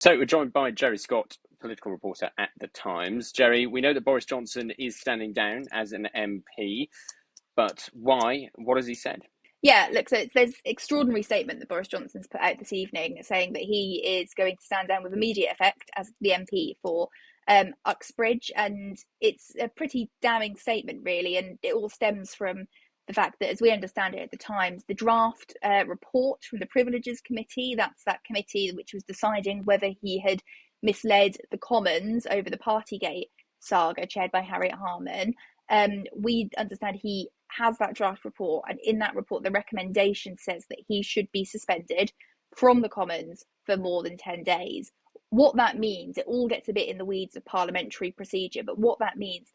So we're joined by Geri Scott, political reporter at The Times. Geri, we know that Boris Johnson is standing down as an MP, but why? What has he said? Yeah, look, so there's extraordinary statement that Boris Johnson's put out this evening saying that he is going to stand down with immediate effect as the MP for Uxbridge, and it's a pretty damning statement, really, and it all stems from the fact that, as we understand it at the Times, the draft report from the Privileges Committee, that's that committee which was deciding whether he had misled the Commons over the Partygate saga chaired by Harriet Harman. We understand he has that draft report, and in that report, the recommendation says that he should be suspended from the Commons for more than 10 days. What that means, it all gets a bit in the weeds of parliamentary procedure, but what that means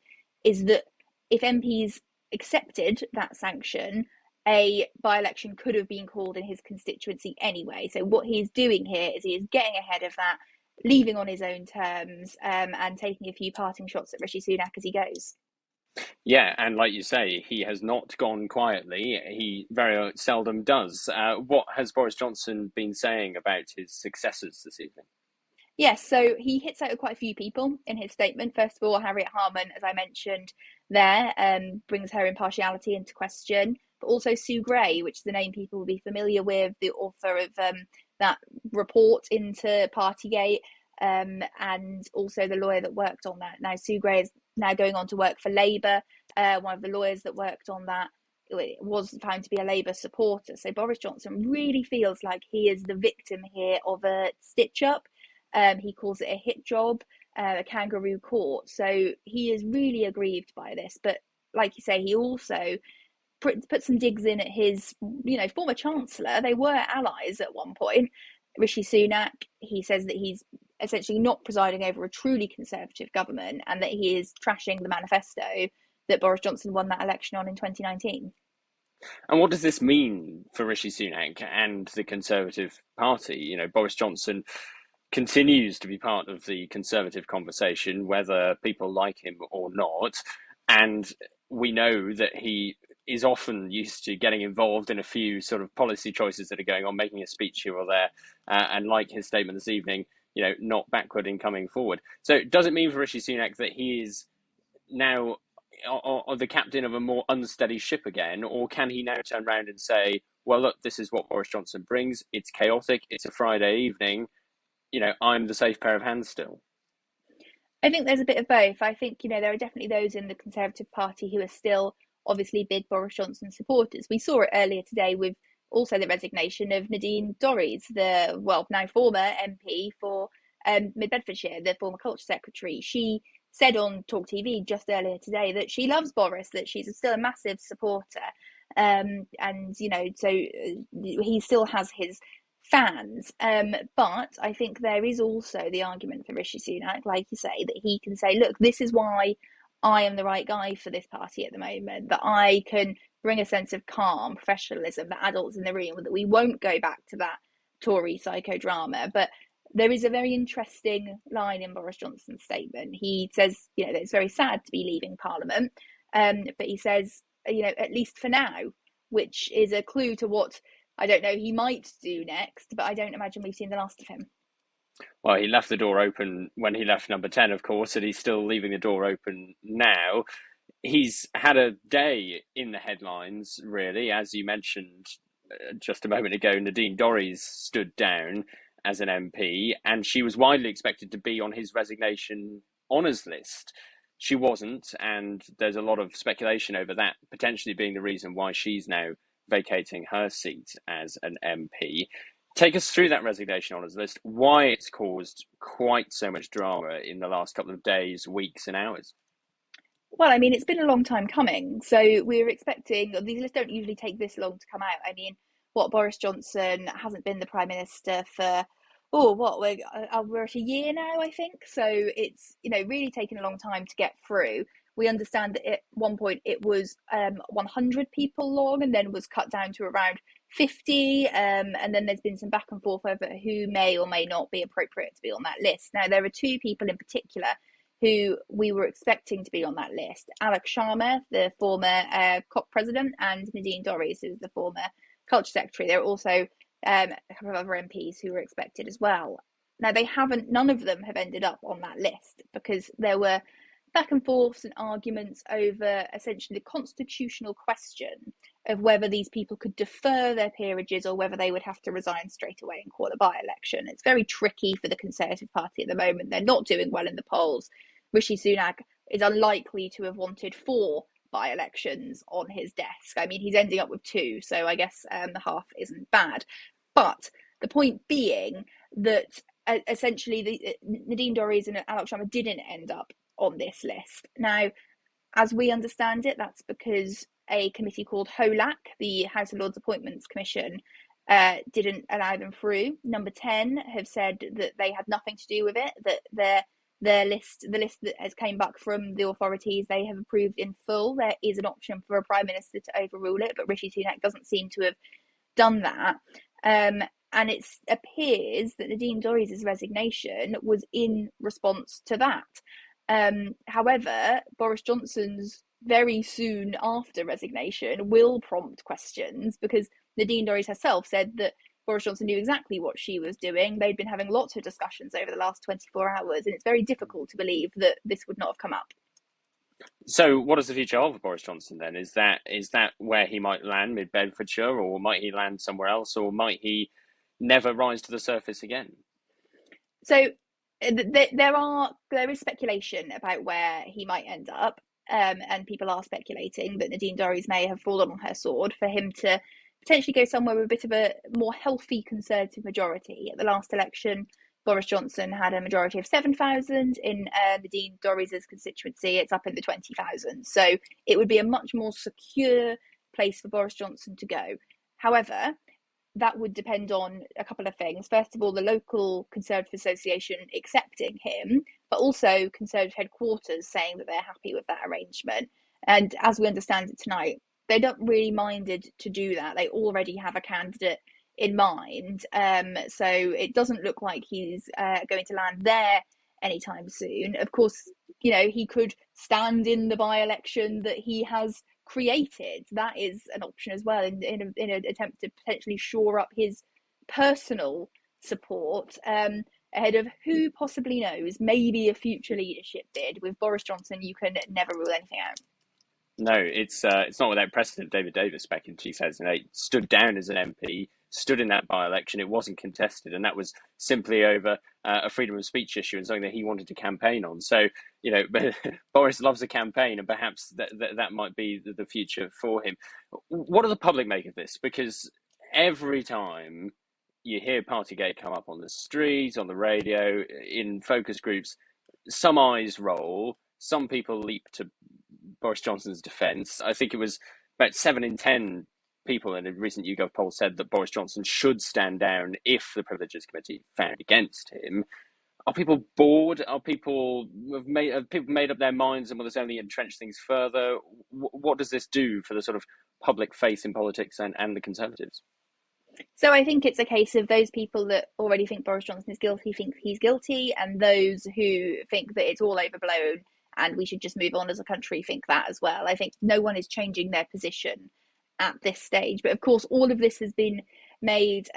is that if MPs accepted that sanction, a by-election could have been called in his constituency anyway. So what he's doing here is he is getting ahead of that, leaving on his own terms, and taking a few parting shots at Rishi Sunak as he goes. Yeah, and like you say, he has not gone quietly. He very seldom does. What has Boris Johnson been saying about his successors this evening? Yes, so he hits out quite a few people in his statement. First of all, Harriet Harman, as I mentioned there, brings her impartiality into question, but also Sue Gray, which is a name people will be familiar with, the author of that report into Partygate, and also the lawyer that worked on that. Now, Sue Gray is now going on to work for Labour. One of the lawyers that worked on that was found to be a Labour supporter. So Boris Johnson really feels like he is the victim here of a stitch-up. He calls it a hit job, a kangaroo court. So he is really aggrieved by this. But like you say, he also put some digs in at his, former chancellor. They were allies at one point, Rishi Sunak. He says that he's essentially not presiding over a truly conservative government, and that he is trashing the manifesto that Boris Johnson won that election on in 2019. And what does this mean for Rishi Sunak and the Conservative Party? Boris Johnson continues to be part of the Conservative conversation, whether people like him or not. And we know that he is often used to getting involved in a few sort of policy choices that are going on, making a speech here or there, and like his statement this evening, not backward in coming forward. So does it mean for Rishi Sunak that he is now the captain of a more unsteady ship again, or can he now turn around and say, well, look, this is what Boris Johnson brings. It's chaotic. It's a Friday evening. I'm the safe pair of hands still. I think there's a bit of both. I think, there are definitely those in the Conservative Party who are still obviously big Boris Johnson supporters. We saw it earlier today with also the resignation of Nadine Dorries, the, now former MP for Mid Bedfordshire, the former culture secretary. She said on Talk TV just earlier today that she loves Boris, that she's still a massive supporter. And, so he still has his fans. But I think there is also the argument for Rishi Sunak, like you say, that he can say, look, this is why I am the right guy for this party at the moment, that I can bring a sense of calm, professionalism, the adults in the room, that we won't go back to that Tory psychodrama. But there is a very interesting line in Boris Johnson's statement. He says, that it's very sad to be leaving Parliament, but he says, at least for now, which is a clue to what I don't know he might do next, but I don't imagine we've seen the last of him. Well, he left the door open when he left number 10, of course, and he's still leaving the door open now. He's had a day in the headlines, really. As you mentioned just a moment ago, Nadine Dorries stood down as an MP, and she was widely expected to be on his resignation honours list. She wasn't, and there's a lot of speculation over that potentially being the reason why she's now vacating her seat as an MP. Take us through that resignation honours list, why it's caused quite so much drama in the last couple of days, weeks, and hours. Well, I mean, it's been a long time coming. So we're expecting, these lists don't usually take this long to come out. I mean, Boris Johnson hasn't been the Prime Minister for, we're at a year now, I think. So it's, really taken a long time to get through. We understand that at one point it was 100 people long, and then was cut down to around 50. And then there's been some back and forth over who may or may not be appropriate to be on that list. Now, there are two people in particular who we were expecting to be on that list: Alok Sharma, the former COP president, and Nadine Dorries, who's the former culture secretary. There are also a couple of other MPs who were expected as well. Now, none of them have ended up on that list because there were back and forths and arguments over essentially the constitutional question of whether these people could defer their peerages or whether they would have to resign straight away and call a by-election. It's very tricky for the Conservative Party at the moment. They're not doing well in the polls. Rishi Sunak is unlikely to have wanted 4 by-elections on his desk. I mean, he's ending up with 2, so I guess the half isn't bad. But the point being that essentially Nadine Dorries and Alok Sharma didn't end up on this list. Now, as we understand it, that's because a committee called HOLAC, the House of Lords Appointments Commission, didn't allow them through. Number 10 have said that they had nothing to do with it, that the list that has came back from the authorities, they have approved in full. There is an option for a Prime Minister to overrule it, but Rishi Sunak doesn't seem to have done that. And it appears that Nadine Dorries' resignation was in response to that. However, Boris Johnson's very soon after resignation will prompt questions because Nadine Dorries herself said that Boris Johnson knew exactly what she was doing. They'd been having lots of discussions over the last 24 hours, and it's very difficult to believe that this would not have come up. So, what is the future of Boris Johnson then? Is that where he might land, mid Bedfordshire, or might he land somewhere else, or might he never rise to the surface again? So, there is speculation about where he might end up, and people are speculating that Nadine Dorries may have fallen on her sword for him to potentially go somewhere with a bit of a more healthy Conservative majority. At the last election, Boris Johnson had a majority of 7,000. In Nadine Dorries' constituency, it's up in the 20,000. So it would be a much more secure place for Boris Johnson to go. However, that would depend on a couple of things. First of all, the local Conservative Association accepting him, but also Conservative headquarters saying that they're happy with that arrangement. And as we understand it tonight, they don't really minded to do that. They already have a candidate in mind. So it doesn't look like he's going to land there anytime soon. Of course, he could stand in the by-election that he has created. That is an option as well in an attempt to potentially shore up his personal support ahead of who possibly knows, maybe a future leadership bid. With Boris Johnson, you can never rule anything out. No, it's not without precedent. David Davis back in 2008 stood down as an MP, stood in that by-election. It wasn't contested, and that was simply over a freedom of speech issue and something that he wanted to campaign on. So, Boris loves a campaign, and perhaps that might be the future for him. What do the public make of this? Because every time you hear Partygate come up on the street, on the radio, in focus groups, some eyes roll, some people leap to Boris Johnson's defence. I think it was about 7 in 10 people in a recent YouGov poll said that Boris Johnson should stand down if the Privileges Committee found against him. Are people bored? Have people made up their minds and will this only entrench things further? What does this do for the sort of public faith in politics and the Conservatives? So I think it's a case of those people that already think Boris Johnson is guilty think he's guilty, and those who think that it's all overblown and we should just move on as a country think that as well. I think no one is changing their position at this stage. But of course, all of this has been made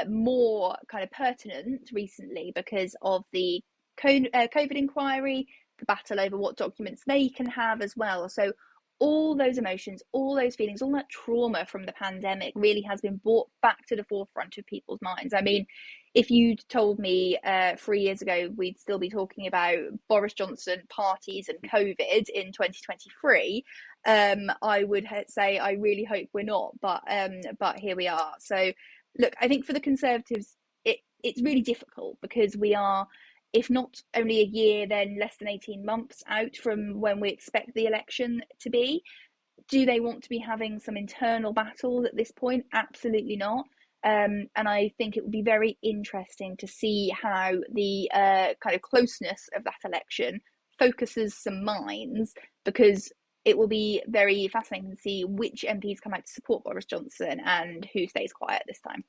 more kind of pertinent recently because of the COVID inquiry, the battle over what documents they can have as well. So all those emotions, all those feelings, all that trauma from the pandemic really has been brought back to the forefront of people's minds. I mean, if you'd told me 3 years ago we'd still be talking about Boris Johnson, parties and COVID in 2023, I would say I really hope we're not, but here we are. So look, I think for the Conservatives, it's really difficult because we are, if not only a year, then less than 18 months out from when we expect the election to be. Do they want to be having some internal battles at this point? Absolutely not. And I think it would be very interesting to see how the kind of closeness of that election focuses some minds, because it will be very fascinating to see which MPs come out to support Boris Johnson and who stays quiet this time.